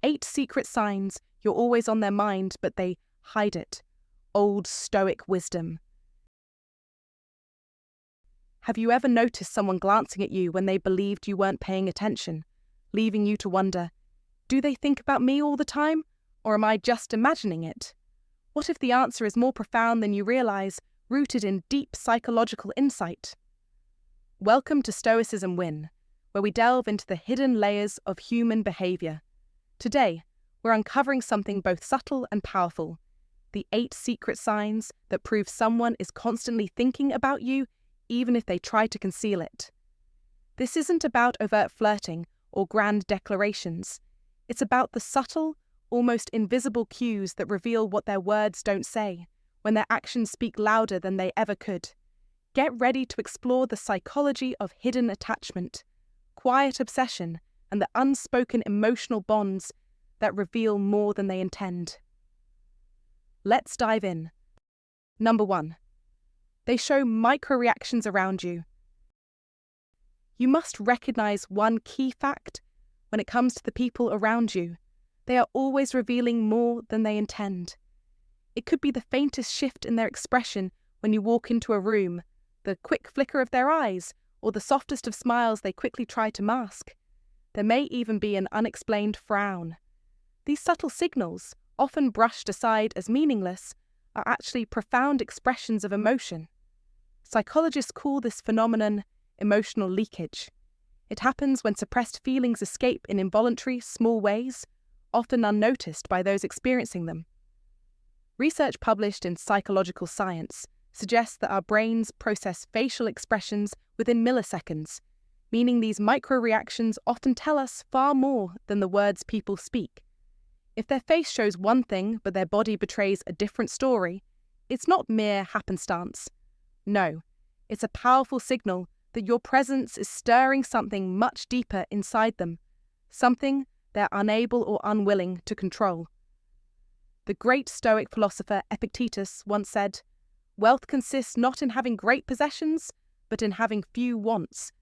8 secret signs you're always on their mind, but they hide it. Old Stoic wisdom. Have you ever noticed someone glancing at you when they believed you weren't paying attention, leaving you to wonder, do they think about me all the time, or am I just imagining it? What if the answer is more profound than you realize, rooted in deep psychological insight? Welcome to Stoicismwin, where we delve into the hidden layers of human behavior. Today, we're uncovering something both subtle and powerful, the 8 secret signs that prove someone is constantly thinking about you, even if they try to conceal it. This isn't about overt flirting or grand declarations. It's about the subtle, almost invisible cues that reveal what their words don't say, when their actions speak louder than they ever could. Get ready to explore the psychology of hidden attachment, quiet obsession, and the unspoken emotional bonds that reveal more than they intend. Let's dive in. Number 1. They show micro-reactions around you. You must recognize one key fact when it comes to the people around you. They are always revealing more than they intend. It could be the faintest shift in their expression when you walk into a room, the quick flicker of their eyes, or the softest of smiles they quickly try to mask. There may even be an unexplained frown. These subtle signals, often brushed aside as meaningless, are actually profound expressions of emotion. Psychologists call this phenomenon emotional leakage. It happens when suppressed feelings escape in involuntary, small ways, often unnoticed by those experiencing them. Research published in Psychological Science suggests that our brains process facial expressions within milliseconds, meaning these micro-reactions often tell us far more than the words people speak. If their face shows one thing but their body betrays a different story, it's not mere happenstance. No, it's a powerful signal that your presence is stirring something much deeper inside them, something they're unable or unwilling to control. The great Stoic philosopher Epictetus once said, "Wealth consists not in having great possessions, but in having few wants."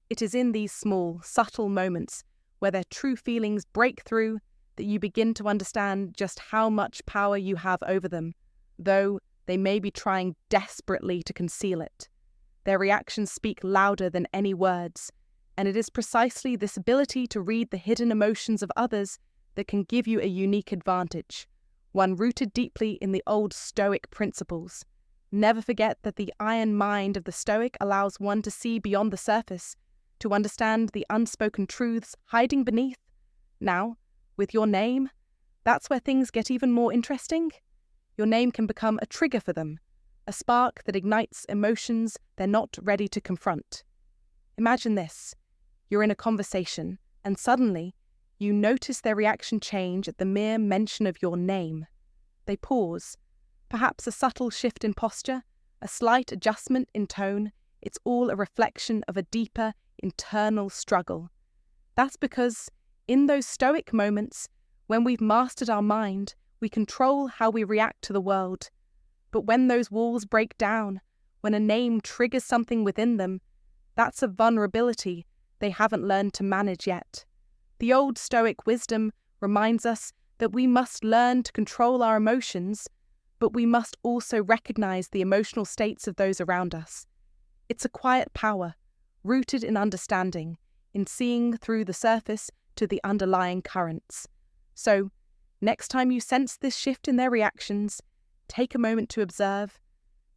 It is in these small, subtle moments where their true feelings break through that you begin to understand just how much power you have over them, though they may be trying desperately to conceal it. Their reactions speak louder than any words, and it is precisely this ability to read the hidden emotions of others that can give you a unique advantage, one rooted deeply in the old Stoic principles. Never forget that the iron mind of the Stoic allows one to see beyond the surface, to understand the unspoken truths hiding beneath. Now, with your name, that's where things get even more interesting. Your name can become a trigger for them, a spark that ignites emotions they're not ready to confront. Imagine this. You're in a conversation, and suddenly, you notice their reaction change at the mere mention of your name. They pause, perhaps a subtle shift in posture, a slight adjustment in tone. It's all a reflection of a deeper, internal struggle. That's because, in those Stoic moments, when we've mastered our mind, we control how we react to the world. But when those walls break down, when a name triggers something within them, that's a vulnerability they haven't learned to manage yet. The old Stoic wisdom reminds us that we must learn to control our emotions, but we must also recognize the emotional states of those around us. It's a quiet power, rooted in understanding, in seeing through the surface to the underlying currents. So, next time you sense this shift in their reactions, take a moment to observe.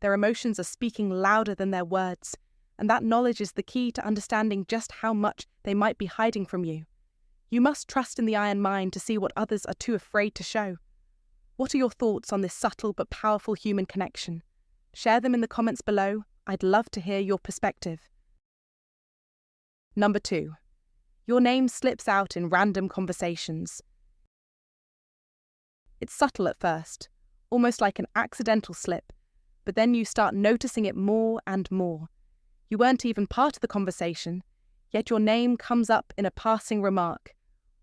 Their emotions are speaking louder than their words, and that knowledge is the key to understanding just how much they might be hiding from you. You must trust in the iron mind to see what others are too afraid to show. What are your thoughts on this subtle but powerful human connection? Share them in the comments below. I'd love to hear your perspective. Number 2. Your name slips out in random conversations. It's subtle at first, almost like an accidental slip, but then you start noticing it more and more. You weren't even part of the conversation, yet your name comes up in a passing remark,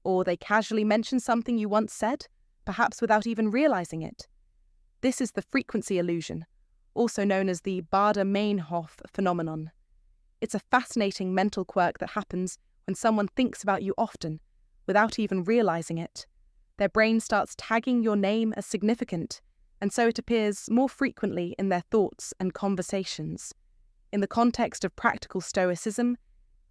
or they casually mention something you once said, perhaps without even realizing it. This is the frequency illusion, also known as the Baader-Meinhof phenomenon. It's a fascinating mental quirk that happens when someone thinks about you often, without even realizing it. Their brain starts tagging your name as significant, and so it appears more frequently in their thoughts and conversations. In the context of practical Stoicism,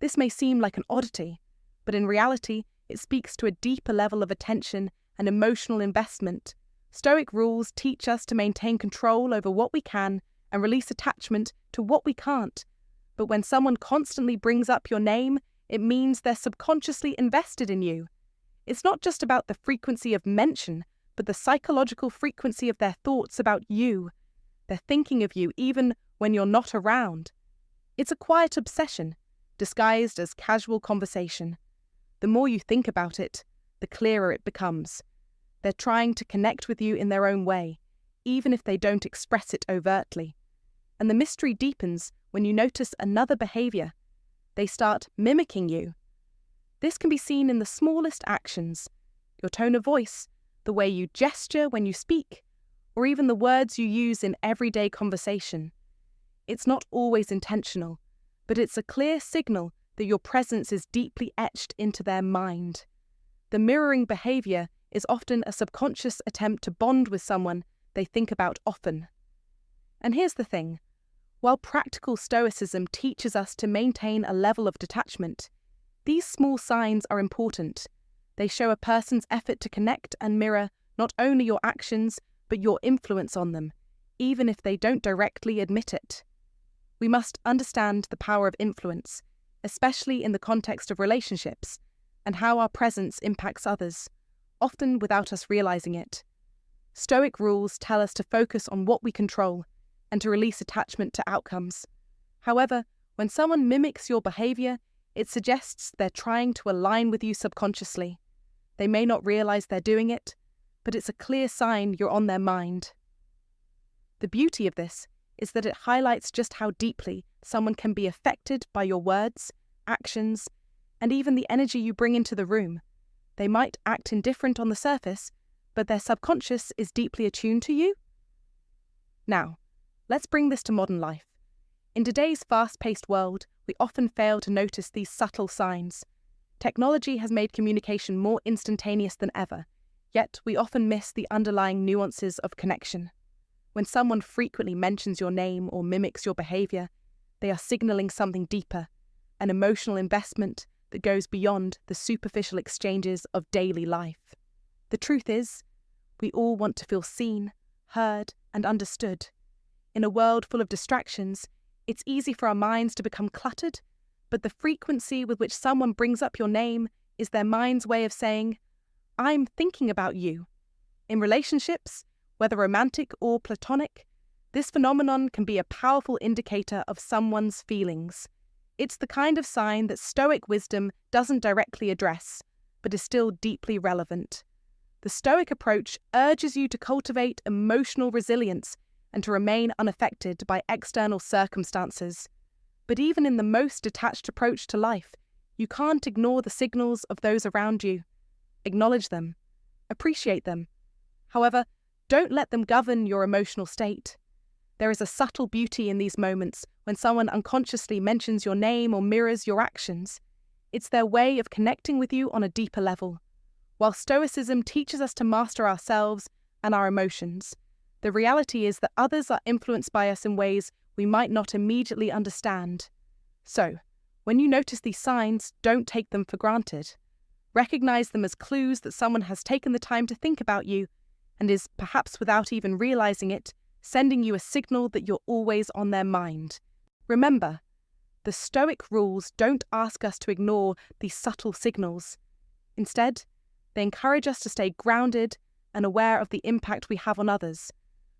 this may seem like an oddity, but in reality, it speaks to a deeper level of attention and emotional investment. Stoic rules teach us to maintain control over what we can and release attachment to what we can't. But when someone constantly brings up your name, it means they're subconsciously invested in you. It's not just about the frequency of mention, but the psychological frequency of their thoughts about you. They're thinking of you even when you're not around. It's a quiet obsession, disguised as casual conversation. The more you think about it, the clearer it becomes. They're trying to connect with you in their own way, even if they don't express it overtly. And the mystery deepens when you notice another behavior. They start mimicking you. This can be seen in the smallest actions, your tone of voice, the way you gesture when you speak, or even the words you use in everyday conversation. It's not always intentional, but it's a clear signal that your presence is deeply etched into their mind. The mirroring behavior is often a subconscious attempt to bond with someone they think about often. And here's the thing. While practical Stoicism teaches us to maintain a level of detachment, these small signs are important. They show a person's effort to connect and mirror not only your actions, but your influence on them, even if they don't directly admit it. We must understand the power of influence, especially in the context of relationships, and how our presence impacts others, often without us realizing it. Stoic rules tell us to focus on what we control and to release attachment to outcomes. However, when someone mimics your behavior, it suggests they're trying to align with you subconsciously. They may not realize they're doing it, but it's a clear sign you're on their mind. The beauty of this is that it highlights just how deeply someone can be affected by your words, actions, and even the energy you bring into the room. They might act indifferent on the surface, but their subconscious is deeply attuned to you. Now, let's bring this to modern life. In today's fast-paced world, we often fail to notice these subtle signs. Technology has made communication more instantaneous than ever, yet we often miss the underlying nuances of connection. When someone frequently mentions your name or mimics your behavior, they are signaling something deeper, an emotional investment that goes beyond the superficial exchanges of daily life. The truth is, we all want to feel seen, heard, and understood. In a world full of distractions, it's easy for our minds to become cluttered, but the frequency with which someone brings up your name is their mind's way of saying, "I'm thinking about you." In relationships, whether romantic or platonic, this phenomenon can be a powerful indicator of someone's feelings. It's the kind of sign that Stoic wisdom doesn't directly address, but is still deeply relevant. The Stoic approach urges you to cultivate emotional resilience and to remain unaffected by external circumstances. But even in the most detached approach to life, you can't ignore the signals of those around you. Acknowledge them. Appreciate them. However, don't let them govern your emotional state. There is a subtle beauty in these moments when someone unconsciously mentions your name or mirrors your actions. It's their way of connecting with you on a deeper level. While Stoicism teaches us to master ourselves and our emotions, the reality is that others are influenced by us in ways we might not immediately understand. So, when you notice these signs, don't take them for granted. Recognize them as clues that someone has taken the time to think about you and is, perhaps without even realizing it, sending you a signal that you're always on their mind. Remember, the Stoic rules don't ask us to ignore these subtle signals. Instead, they encourage us to stay grounded and aware of the impact we have on others.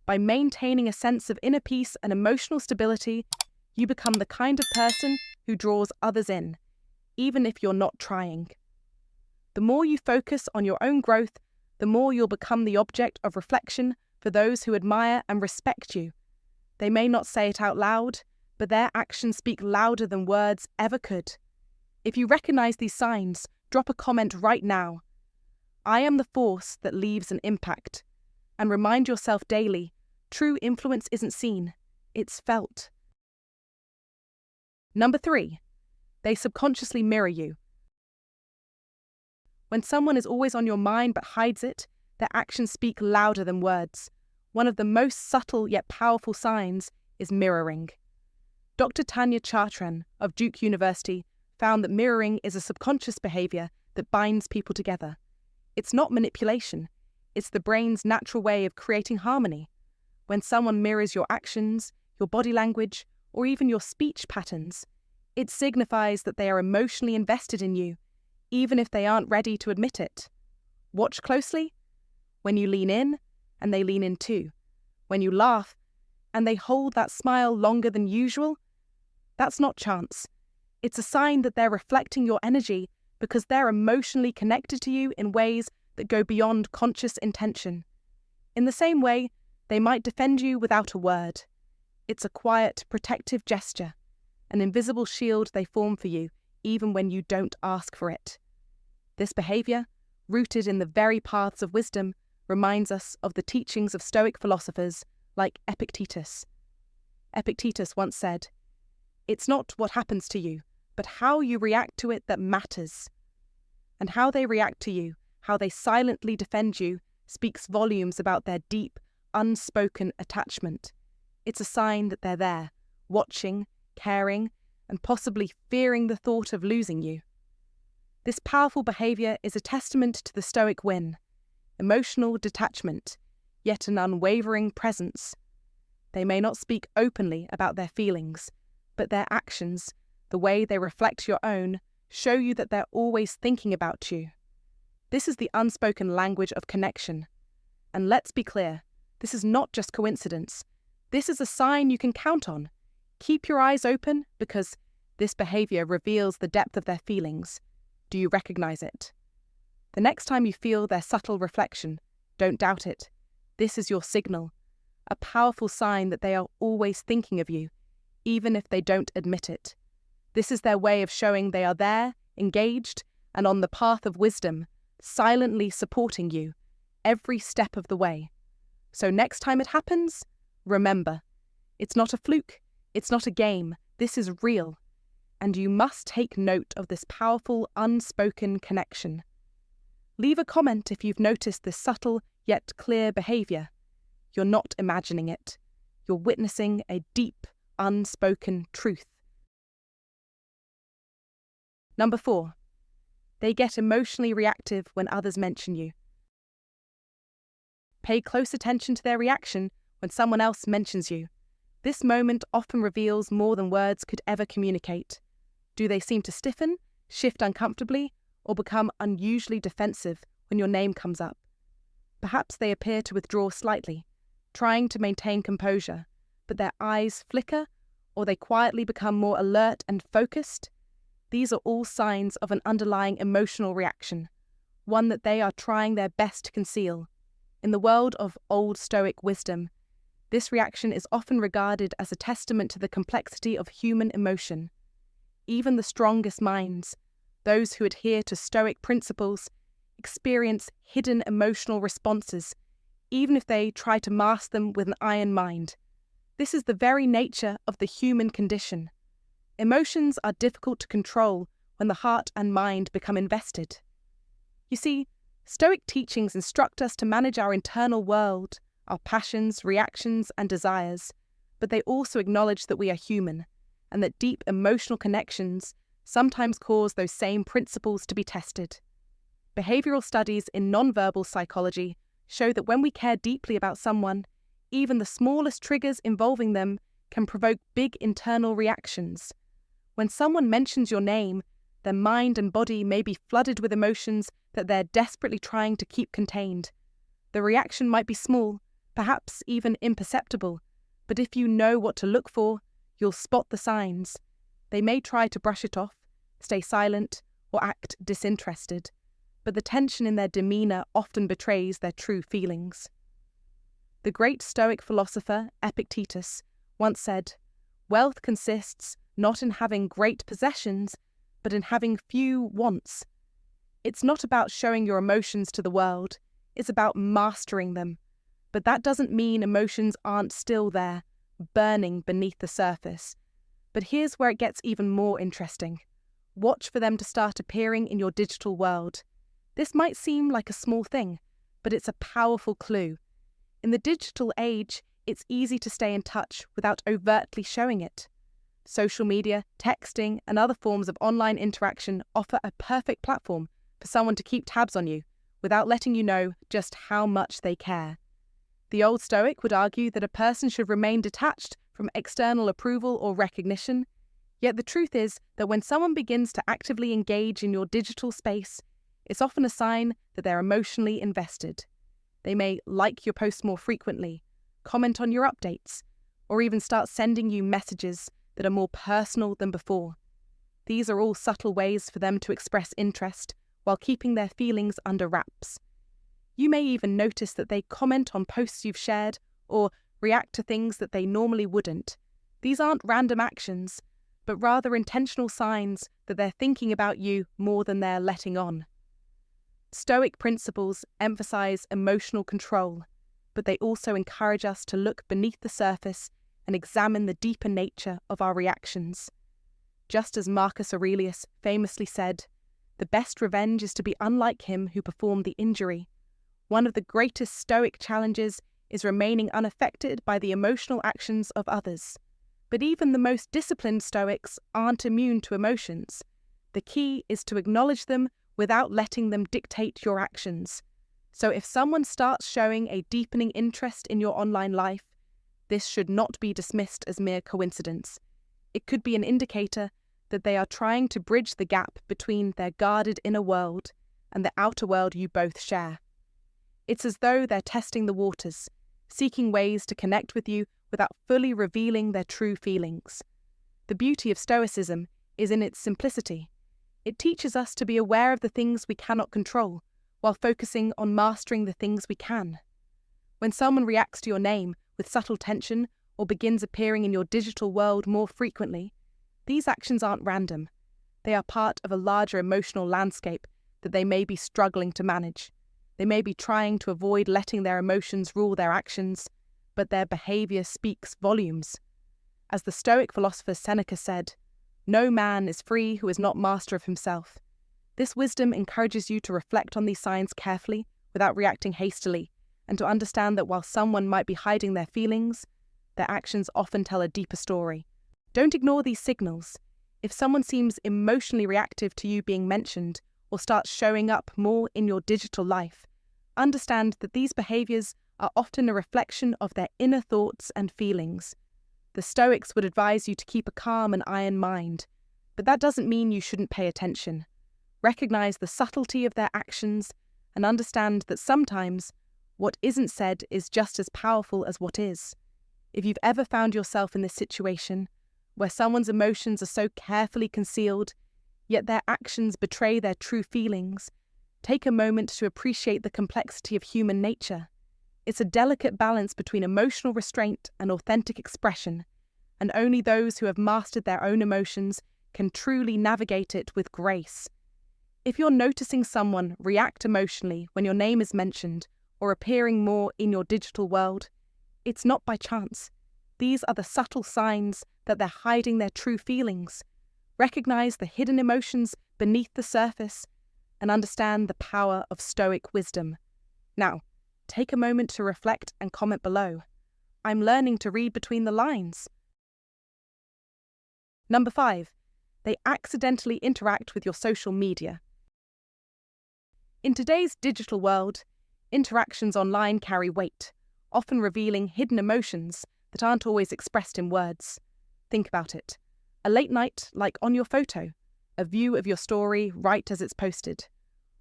By maintaining a sense of inner peace and emotional stability, you become the kind of person who draws others in, even if you're not trying. The more you focus on your own growth, the more you'll become the object of reflection for those who admire and respect you. They may not say it out loud, but their actions speak louder than words ever could. If you recognize these signs, drop a comment right now. I am the force that leaves an impact. And remind yourself daily, true influence isn't seen, it's felt. Number 3, they subconsciously mirror you. When someone is always on your mind but hides it, their actions speak louder than words. One of the most subtle yet powerful signs is mirroring. Dr. Tanya Chartrand of Duke University found that mirroring is a subconscious behavior that binds people together. It's not manipulation. It's the brain's natural way of creating harmony. When someone mirrors your actions, your body language, or even your speech patterns, it signifies that they are emotionally invested in you, even if they aren't ready to admit it. Watch closely. When you lean in, and they lean in too. When you laugh, and they hold that smile longer than usual, that's not chance. It's a sign that they're reflecting your energy because they're emotionally connected to you in ways that go beyond conscious intention. In the same way, they might defend you without a word. It's a quiet, protective gesture, an invisible shield they form for you, even when you don't ask for it. This behavior, rooted in the very paths of wisdom, reminds us of the teachings of Stoic philosophers like Epictetus. Epictetus once said, "It's not what happens to you, but how you react to it that matters." And how they react to you, how they silently defend you, speaks volumes about their deep, unspoken attachment. It's a sign that they're there, watching, caring, and possibly fearing the thought of losing you. This powerful behavior is a testament to the Stoic win, emotional detachment, yet an unwavering presence. They may not speak openly about their feelings, but their actions, the way they reflect your own, show you that they're always thinking about you. This is the unspoken language of connection. And let's be clear, this is not just coincidence. This is a sign you can count on. Keep your eyes open because this behavior reveals the depth of their feelings. Do you recognize it? The next time you feel their subtle reflection, don't doubt it. This is your signal, a powerful sign that they are always thinking of you, even if they don't admit it. This is their way of showing they are there, engaged, and on the path of wisdom, silently supporting you every step of the way. So next time it happens, remember, it's not a fluke, it's not a game, this is real. And you must take note of this powerful, unspoken connection. Leave a comment if you've noticed this subtle yet clear behavior. You're not imagining it. You're witnessing a deep, unspoken truth. Number 4. They get emotionally reactive when others mention you. Pay close attention to their reaction when someone else mentions you. This moment often reveals more than words could ever communicate. Do they seem to stiffen, shift uncomfortably, or become unusually defensive when your name comes up? Perhaps they appear to withdraw slightly, trying to maintain composure, but their eyes flicker, or they quietly become more alert and focused. These are all signs of an underlying emotional reaction, one that they are trying their best to conceal. In the world of old Stoic wisdom, this reaction is often regarded as a testament to the complexity of human emotion. Even the strongest minds, those who adhere to Stoic principles, experience hidden emotional responses, even if they try to mask them with an iron mind. This is the very nature of the human condition. Emotions are difficult to control when the heart and mind become invested. You see, Stoic teachings instruct us to manage our internal world, our passions, reactions, and desires, but they also acknowledge that we are human, and that deep emotional connections sometimes cause those same principles to be tested. Behavioral studies in nonverbal psychology show that when we care deeply about someone, even the smallest triggers involving them can provoke big internal reactions. When someone mentions your name, their mind and body may be flooded with emotions that they're desperately trying to keep contained. The reaction might be small, perhaps even imperceptible, but if you know what to look for, you'll spot the signs. They may try to brush it off, stay silent, or act disinterested, but the tension in their demeanour often betrays their true feelings. The great Stoic philosopher Epictetus once said, "Wealth consists not in having great possessions, but in having few wants." It's not about showing your emotions to the world, it's about mastering them. But that doesn't mean emotions aren't still there, burning beneath the surface. But here's where it gets even more interesting. Watch for them to start appearing in your digital world. This might seem like a small thing, but it's a powerful clue. In the digital age, it's easy to stay in touch without overtly showing it. Social media, texting, and other forms of online interaction offer a perfect platform for someone to keep tabs on you without letting you know just how much they care. The old Stoic would argue that a person should remain detached from external approval or recognition, yet the truth is that when someone begins to actively engage in your digital space, it's often a sign that they're emotionally invested. They may like your posts more frequently, comment on your updates, or even start sending you messages that are more personal than before. These are all subtle ways for them to express interest while keeping their feelings under wraps. You may even notice that they comment on posts you've shared or react to things that they normally wouldn't. These aren't random actions, but rather intentional signs that they're thinking about you more than they're letting on. Stoic principles emphasize emotional control, but they also encourage us to look beneath the surface and examine the deeper nature of our reactions. Just as Marcus Aurelius famously said, "The best revenge is to be unlike him who performed the injury." One of the greatest Stoic challenges is remaining unaffected by the emotional actions of others. But even the most disciplined Stoics aren't immune to emotions. The key is to acknowledge them without letting them dictate your actions. So if someone starts showing a deepening interest in your online life, this should not be dismissed as mere coincidence. It could be an indicator that they are trying to bridge the gap between their guarded inner world and the outer world you both share. It's as though they're testing the waters, seeking ways to connect with you without fully revealing their true feelings. The beauty of Stoicism is in its simplicity. It teaches us to be aware of the things we cannot control, while focusing on mastering the things we can. When someone reacts to your name with subtle tension or begins appearing in your digital world more frequently, these actions aren't random. They are part of a larger emotional landscape that they may be struggling to manage. They may be trying to avoid letting their emotions rule their actions, but their behavior speaks volumes. As the Stoic philosopher Seneca said, "No man is free who is not master of himself." This wisdom encourages you to reflect on these signs carefully without reacting hastily, and to understand that while someone might be hiding their feelings, their actions often tell a deeper story. Don't ignore these signals. If someone seems emotionally reactive to you being mentioned or starts showing up more in your digital life, understand that these behaviors are often a reflection of their inner thoughts and feelings. The Stoics would advise you to keep a calm and iron mind, but that doesn't mean you shouldn't pay attention. Recognize the subtlety of their actions and understand that sometimes what isn't said is just as powerful as what is. If you've ever found yourself in this situation, where someone's emotions are so carefully concealed, yet their actions betray their true feelings, take a moment to appreciate the complexity of human nature. It's a delicate balance between emotional restraint and authentic expression, and only those who have mastered their own emotions can truly navigate it with grace. If you're noticing someone react emotionally when your name is mentioned, or appearing more in your digital world, it's not by chance. These are the subtle signs that they're hiding their true feelings. Recognize the hidden emotions beneath the surface and understand the power of Stoic wisdom. Now, take a moment to reflect and comment below. I'm learning to read between the lines. Number 5. They accidentally interact with your social media. In today's digital world, interactions online carry weight, often revealing hidden emotions that aren't always expressed in words. Think about it. A late night like on your photo, a view of your story right as it's posted,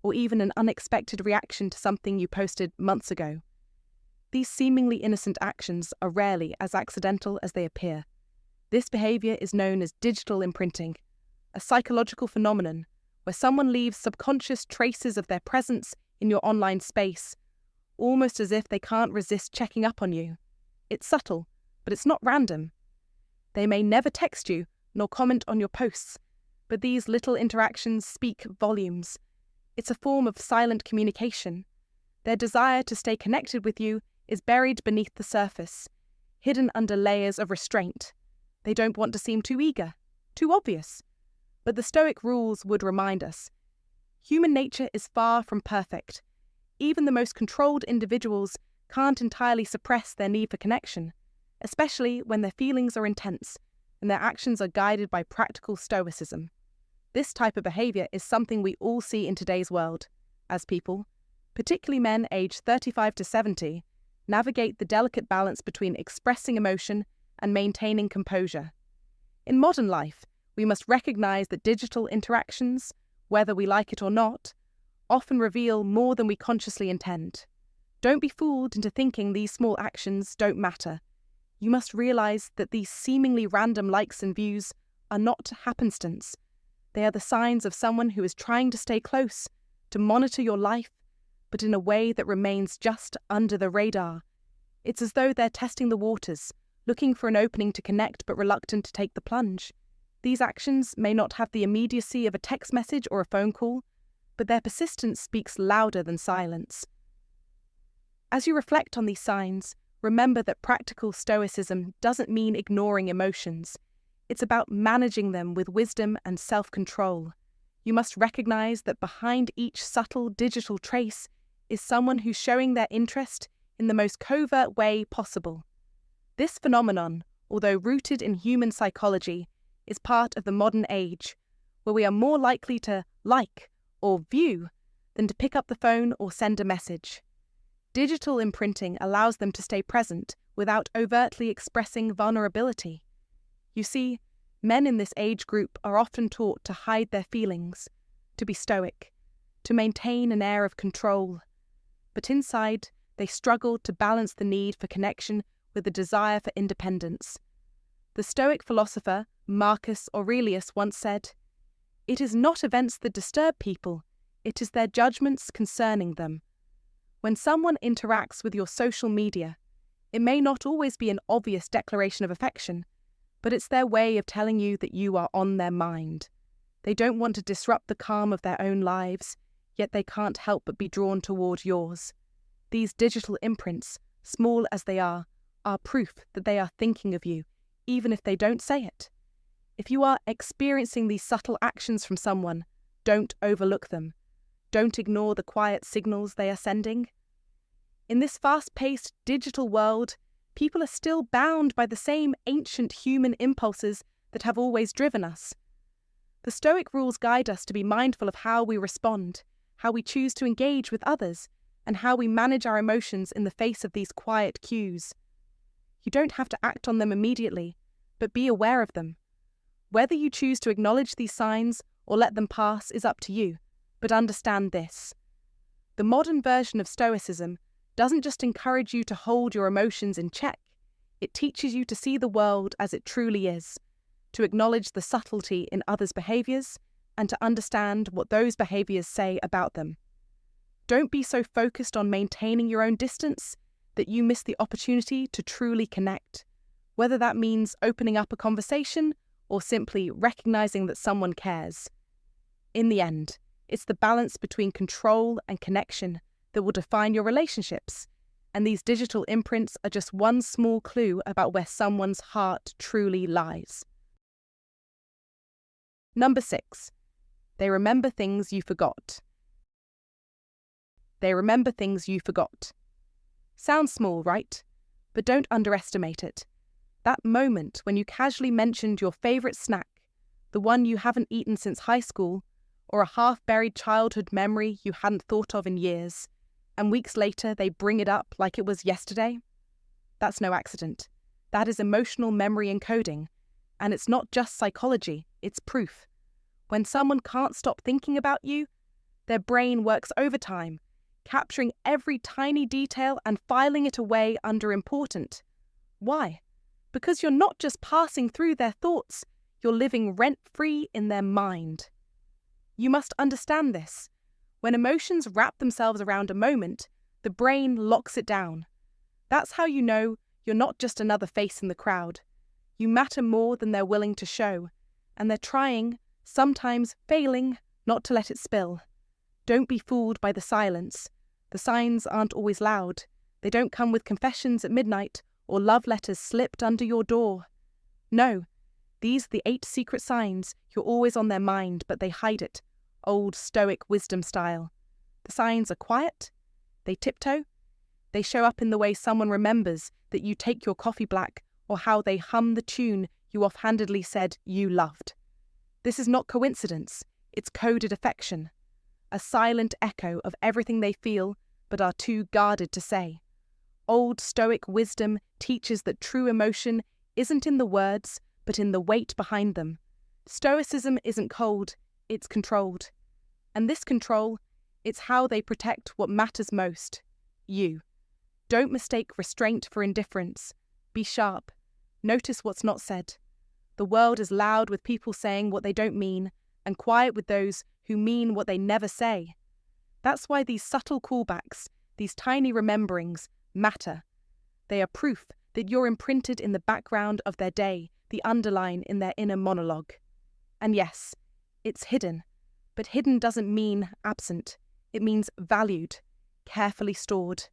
or even an unexpected reaction to something you posted months ago. These seemingly innocent actions are rarely as accidental as they appear. This behavior is known as digital imprinting, a psychological phenomenon where someone leaves subconscious traces of their presence in your online space, almost as if they can't resist checking up on you. It's subtle, but it's not random. They may never text you nor comment on your posts, but these little interactions speak volumes. It's a form of silent communication. Their desire to stay connected with you is buried beneath the surface, hidden under layers of restraint. They don't want to seem too eager, too obvious. But the Stoic rules would remind us, Human nature is far from perfect. Even the most controlled individuals can't entirely suppress their need for connection, especially when their feelings are intense and their actions are guided by practical stoicism. This type of behavior is something we all see in today's world, as people, particularly men aged 35 to 70, navigate the delicate balance between expressing emotion and maintaining composure. In modern life, we must recognize that digital interactions, whether we like it or not, often reveal more than we consciously intend. Don't be fooled into thinking these small actions don't matter. You must realize that these seemingly random likes and views are not happenstance. They are the signs of someone who is trying to stay close, to monitor your life, but in a way that remains just under the radar. It's as though they're testing the waters, looking for an opening to connect but reluctant to take the plunge. These actions may not have the immediacy of a text message or a phone call, but their persistence speaks louder than silence. As you reflect on these signs, remember that practical stoicism doesn't mean ignoring emotions. It's about managing them with wisdom and self-control. You must recognize that behind each subtle digital trace is someone who's showing their interest in the most covert way possible. This phenomenon, although rooted in human psychology, is part of the modern age, where we are more likely to like or view than to pick up the phone or send a message. Digital imprinting allows them to stay present without overtly expressing vulnerability. You see, men in this age group are often taught to hide their feelings, to be stoic, to maintain an air of control. But inside, they struggle to balance the need for connection with the desire for independence. The Stoic philosopher Marcus Aurelius once said, "It is not events that disturb people, it is their judgments concerning them." When someone interacts with your social media, it may not always be an obvious declaration of affection, but it's their way of telling you that you are on their mind. They don't want to disrupt the calm of their own lives, yet they can't help but be drawn toward yours. These digital imprints, small as they are proof that they are thinking of you, even if they don't say it. If you are experiencing these subtle actions from someone, don't overlook them. Don't ignore the quiet signals they are sending. In this fast-paced digital world, people are still bound by the same ancient human impulses that have always driven us. The Stoic rules guide us to be mindful of how we respond, how we choose to engage with others, and how we manage our emotions in the face of these quiet cues. You don't have to act on them immediately, but be aware of them. Whether you choose to acknowledge these signs or let them pass is up to you, but understand this. The modern version of Stoicism doesn't just encourage you to hold your emotions in check, it teaches you to see the world as it truly is, to acknowledge the subtlety in others' behaviors, and to understand what those behaviors say about them. Don't be so focused on maintaining your own distance that you miss the opportunity to truly connect, whether that means opening up a conversation or simply recognizing that someone cares. In the end, it's the balance between control and connection that will define your relationships, and these digital imprints are just one small clue about where someone's heart truly lies. Number 6. They remember things you forgot. They remember things you forgot. Sounds small, right? But don't underestimate it. That moment when you casually mentioned your favourite snack, the one you haven't eaten since high school, or a half-buried childhood memory you hadn't thought of in years, and weeks later they bring it up like it was yesterday? That's no accident. That is emotional memory encoding, and it's not just psychology, it's proof. When someone can't stop thinking about you, their brain works overtime, capturing every tiny detail and filing it away under important. Why? Because you're not just passing through their thoughts, you're living rent-free in their mind. You must understand this. When emotions wrap themselves around a moment, the brain locks it down. That's how you know you're not just another face in the crowd. You matter more than they're willing to show, and they're trying, sometimes failing, not to let it spill. Don't be fooled by the silence. The signs aren't always loud. They don't come with confessions at midnight or love letters slipped under your door. No, these are the 8 secret signs. You're always on their mind, but they hide it, old Stoic wisdom style. The signs are quiet, they tiptoe, they show up in the way someone remembers that you take your coffee black or how they hum the tune you offhandedly said you loved. This is not coincidence, it's coded affection, a silent echo of everything they feel but are too guarded to say. Old Stoic wisdom teaches that true emotion isn't in the words, but in the weight behind them. Stoicism isn't cold, it's controlled. And this control, it's how they protect what matters most, you. Don't mistake restraint for indifference. Be sharp. Notice what's not said. The world is loud with people saying what they don't mean, and quiet with those who mean what they never say. That's why these subtle callbacks, these tiny rememberings, matter. They are proof that you're imprinted in the background of their day, the underline in their inner monologue. And yes, it's hidden, but hidden doesn't mean absent. It means valued, carefully stored.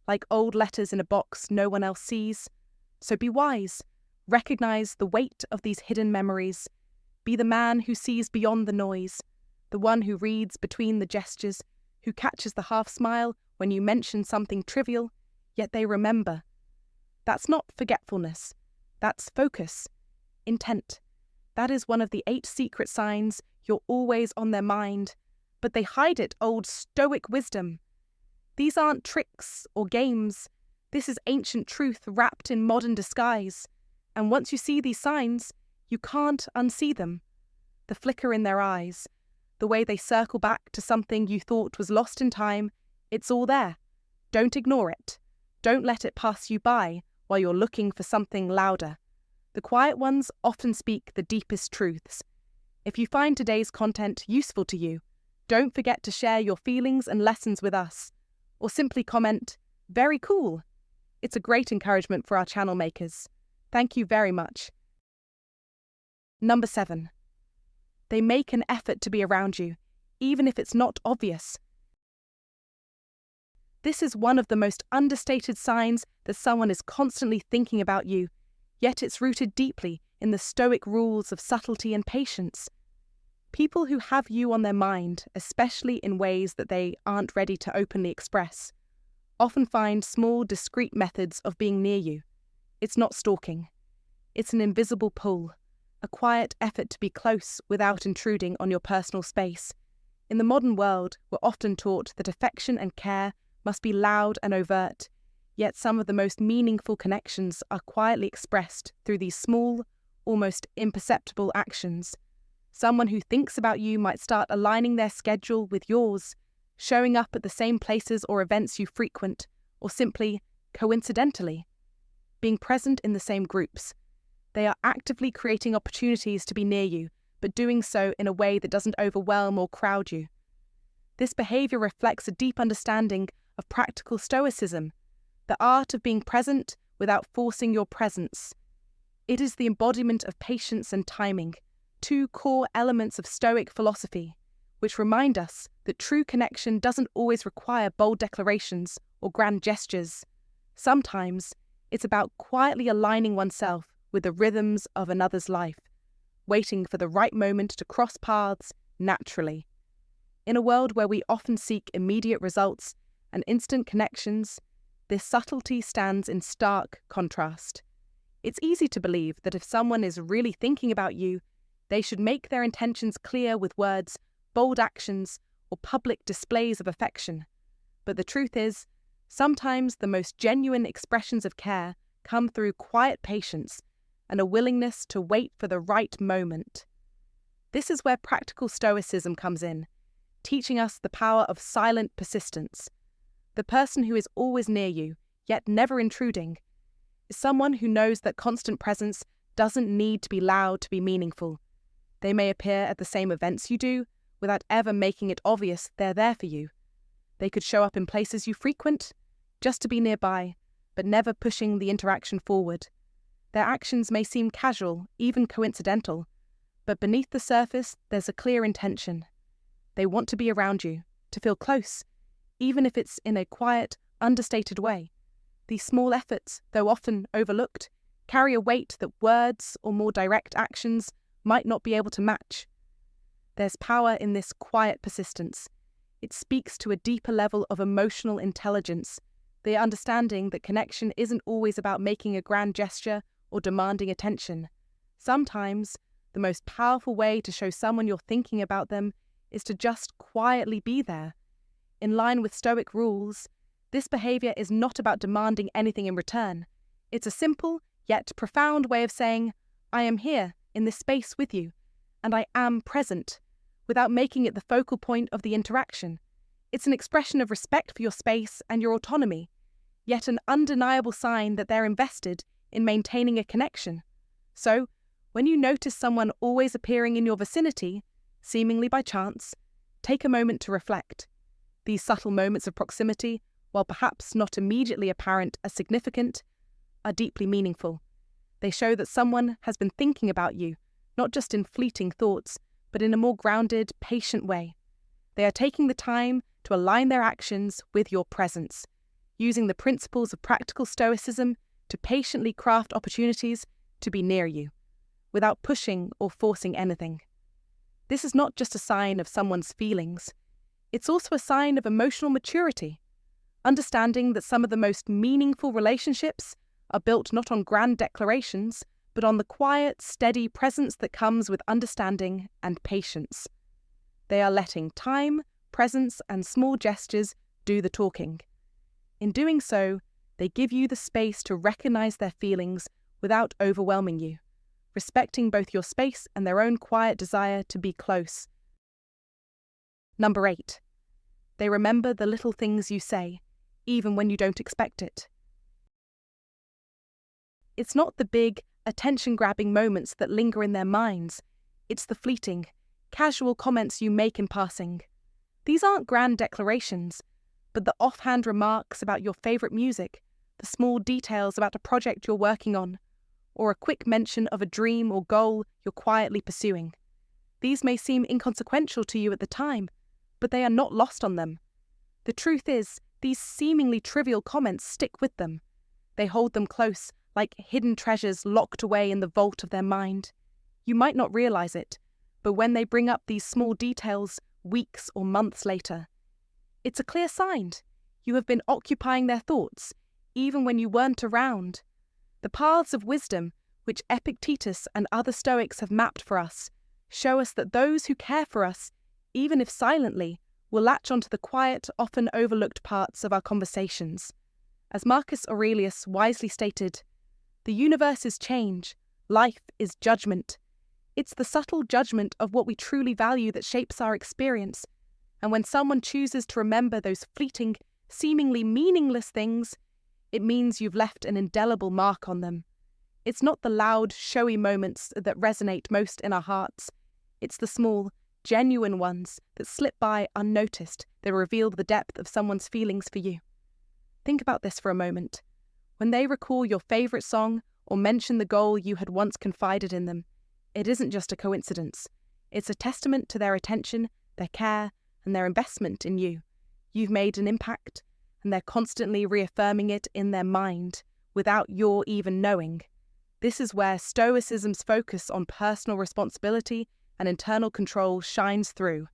Like old letters in a box no one else sees. So be wise. Recognize the weight of these hidden memories. Be the man who sees beyond the noise, the one who reads between the gestures, who catches the half-smile when you mention something trivial, yet they remember. That's not forgetfulness. That's focus, intent. That is one of the 8 secret signs you're always on their mind, but they hide it, old Stoic wisdom. These aren't tricks or games. This is ancient truth wrapped in modern disguise. And once you see these signs, you can't unsee them. The flicker in their eyes, the way they circle back to something you thought was lost in time, it's all there. Don't ignore it. Don't let it pass you by while you're looking for something louder. The quiet ones often speak the deepest truths. If you find today's content useful to you, don't forget to share your feelings and lessons with us. Or simply comment, "Very cool." It's a great encouragement for our channel makers. Thank you very much. Number 7. They make an effort to be around you, even if it's not obvious. This is one of the most understated signs that someone is constantly thinking about you, yet it's rooted deeply in the Stoic rules of subtlety and patience. People who have you on their mind, especially in ways that they aren't ready to openly express, often find small, discreet methods of being near you. It's not stalking. It's an invisible pull, a quiet effort to be close without intruding on your personal space. In the modern world, we're often taught that affection and care must be loud and overt, yet some of the most meaningful connections are quietly expressed through these small, almost imperceptible actions. Someone who thinks about you might start aligning their schedule with yours, showing up at the same places or events you frequent, or simply, coincidentally, being present in the same groups. They are actively creating opportunities to be near you, but doing so in a way that doesn't overwhelm or crowd you. This behavior reflects a deep understanding of practical Stoicism, the art of being present without forcing your presence. It is the embodiment of patience and timing, 2 core elements of Stoic philosophy, which remind us that true connection doesn't always require bold declarations or grand gestures. Sometimes it's about quietly aligning oneself with the rhythms of another's life, waiting for the right moment to cross paths naturally. In a world where we often seek immediate results and instant connections, this subtlety stands in stark contrast. It's easy to believe that if someone is really thinking about you, they should make their intentions clear with words, bold actions, or public displays of affection. But the truth is, sometimes the most genuine expressions of care come through quiet patience and a willingness to wait for the right moment. This is where practical Stoicism comes in, teaching us the power of silent persistence. The person who is always near you, yet never intruding, is someone who knows that constant presence doesn't need to be loud to be meaningful. They may appear at the same events you do, without ever making it obvious they're there for you. They could show up in places you frequent, just to be nearby, but never pushing the interaction forward. Their actions may seem casual, even coincidental, but beneath the surface there's a clear intention. They want to be around you, to feel close, even if it's in a quiet, understated way. These small efforts, though often overlooked, carry a weight that words or more direct actions might not be able to match. There's power in this quiet persistence. It speaks to a deeper level of emotional intelligence, the understanding that connection isn't always about making a grand gesture or demanding attention. Sometimes, the most powerful way to show someone you're thinking about them is to just quietly be there. In line with Stoic rules, this behavior is not about demanding anything in return. It's a simple, yet profound way of saying, I am here in this space with you, and I am present, without making it the focal point of the interaction. It's an expression of respect for your space and your autonomy, yet an undeniable sign that they're invested in maintaining a connection. So, when you notice someone always appearing in your vicinity, seemingly by chance, take a moment to reflect. These subtle moments of proximity, while perhaps not immediately apparent as significant, are deeply meaningful. They show that someone has been thinking about you, not just in fleeting thoughts, but in a more grounded, patient way. They are taking the time to align their actions with your presence, using the principles of practical stoicism to patiently craft opportunities to be near you, without pushing or forcing anything. This is not just a sign of someone's feelings, it's also a sign of emotional maturity, understanding that some of the most meaningful relationships are built not on grand declarations, but on the quiet, steady presence that comes with understanding and patience. They are letting time, presence, and small gestures do the talking. In doing so, they give you the space to recognize their feelings without overwhelming you, respecting both your space and their own quiet desire to be close. Number 8. They remember the little things you say, even when you don't expect it. It's not the big, attention-grabbing moments that linger in their minds. It's the fleeting, casual comments you make in passing. These aren't grand declarations, but the offhand remarks about your favourite music, the small details about a project you're working on, or a quick mention of a dream or goal you're quietly pursuing. These may seem inconsequential to you at the time, but they are not lost on them. The truth is, these seemingly trivial comments stick with them. They hold them close, like hidden treasures locked away in the vault of their mind. You might not realize it, but when they bring up these small details weeks or months later, it's a clear sign you have been occupying their thoughts, even when you weren't around. The paths of wisdom, which Epictetus and other Stoics have mapped for us, show us that those who care for us, even if silently, will latch onto the quiet, often overlooked parts of our conversations. As Marcus Aurelius wisely stated, the universe is change, life is judgment. It's the subtle judgment of what we truly value that shapes our experience, and when someone chooses to remember those fleeting, seemingly meaningless things, it means you've left an indelible mark on them. It's not the loud, showy moments that resonate most in our hearts. It's the small, genuine ones that slip by unnoticed that reveal the depth of someone's feelings for you. Think about this for a moment. When they recall your favourite song or mention the goal you had once confided in them, it isn't just a coincidence. It's a testament to their attention, their care, and their investment in you. You've made an impact, and they're constantly reaffirming it in their mind, without your even knowing. This is where Stoicism's focus on personal responsibility and internal control shines through.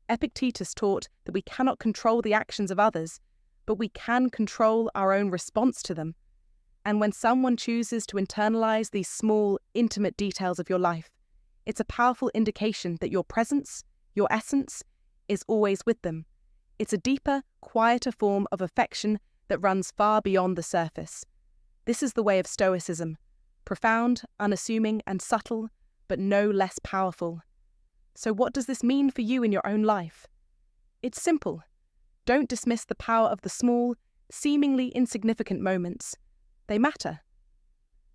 Epictetus taught that we cannot control the actions of others, but we can control our own response to them. And when someone chooses to internalize these small, intimate details of your life, it's a powerful indication that your presence, your essence, is always with them. It's a deeper, quieter form of affection that runs far beyond the surface. This is the way of Stoicism, profound, unassuming, and subtle, but no less powerful. So what does this mean for you in your own life? It's simple. Don't dismiss the power of the small, seemingly insignificant moments. They matter.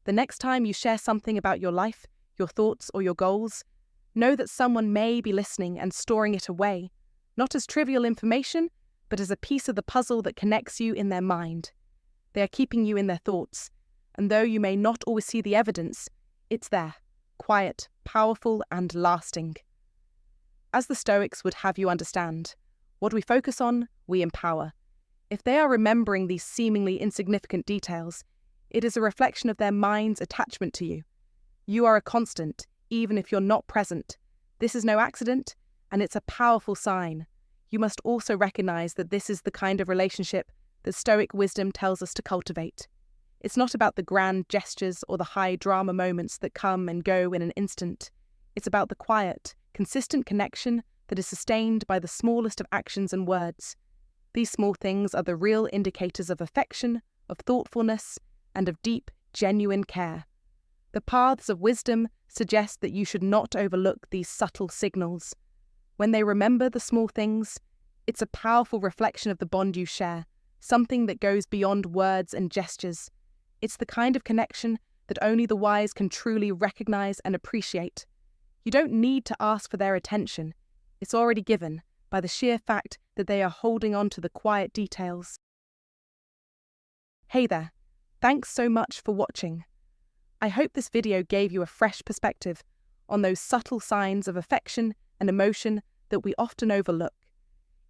The next time you share something about your life, your thoughts, or your goals, know that someone may be listening and storing it away, not as trivial information, but as a piece of the puzzle that connects you in their mind. They are keeping you in their thoughts, and though you may not always see the evidence, it's there, quiet, powerful, and lasting. As the Stoics would have you understand, what we focus on, we empower. If they are remembering these seemingly insignificant details, it is a reflection of their mind's attachment to you. You are a constant, even if you're not present. This is no accident, and it's a powerful sign. You must also recognize that this is the kind of relationship that Stoic wisdom tells us to cultivate. It's not about the grand gestures or the high drama moments that come and go in an instant. It's about the quiet, consistent connection that is sustained by the smallest of actions and words. These small things are the real indicators of affection, of thoughtfulness, and of deep, genuine care. The paths of wisdom suggest that you should not overlook these subtle signals. When they remember the small things, it's a powerful reflection of the bond you share, something that goes beyond words and gestures. It's the kind of connection that only the wise can truly recognize and appreciate. You don't need to ask for their attention. It's already given by the sheer fact that they are holding on to the quiet details. Hey there, thanks so much for watching. I hope this video gave you a fresh perspective on those subtle signs of affection and emotion that we often overlook.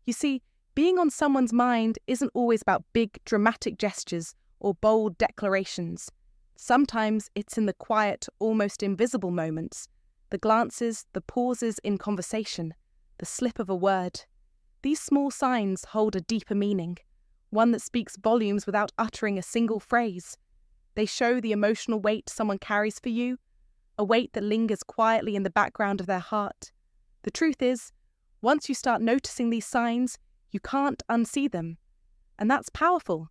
You see, being on someone's mind isn't always about big, dramatic gestures or bold declarations. Sometimes it's in the quiet, almost invisible moments, the glances, the pauses in conversation, the slip of a word. These small signs hold a deeper meaning, one that speaks volumes without uttering a single phrase. They show the emotional weight someone carries for you, a weight that lingers quietly in the background of their heart. The truth is, once you start noticing these signs, you can't unsee them. And that's powerful.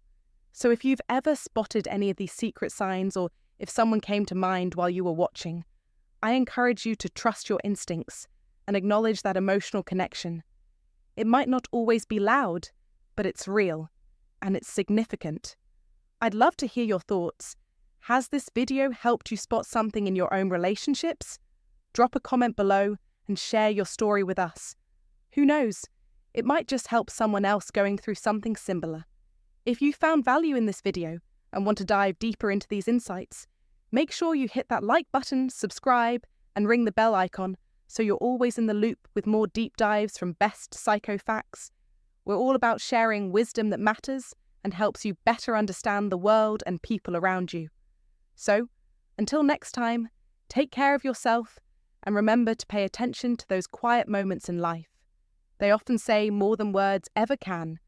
So if you've ever spotted any of these secret signs, or if someone came to mind while you were watching, I encourage you to trust your instincts and acknowledge that emotional connection. It might not always be loud, but it's real, and it's significant. I'd love to hear your thoughts. Has this video helped you spot something in your own relationships? Drop a comment below and share your story with us. Who knows? It might just help someone else going through something similar. If you found value in this video and want to dive deeper into these insights, make sure you hit that like button, subscribe, and ring the bell icon so you're always in the loop with more deep dives from best psycho facts. We're all about sharing wisdom that matters and helps you better understand the world and people around you. So, until next time, take care of yourself and remember to pay attention to those quiet moments in life. They often say more than words ever can.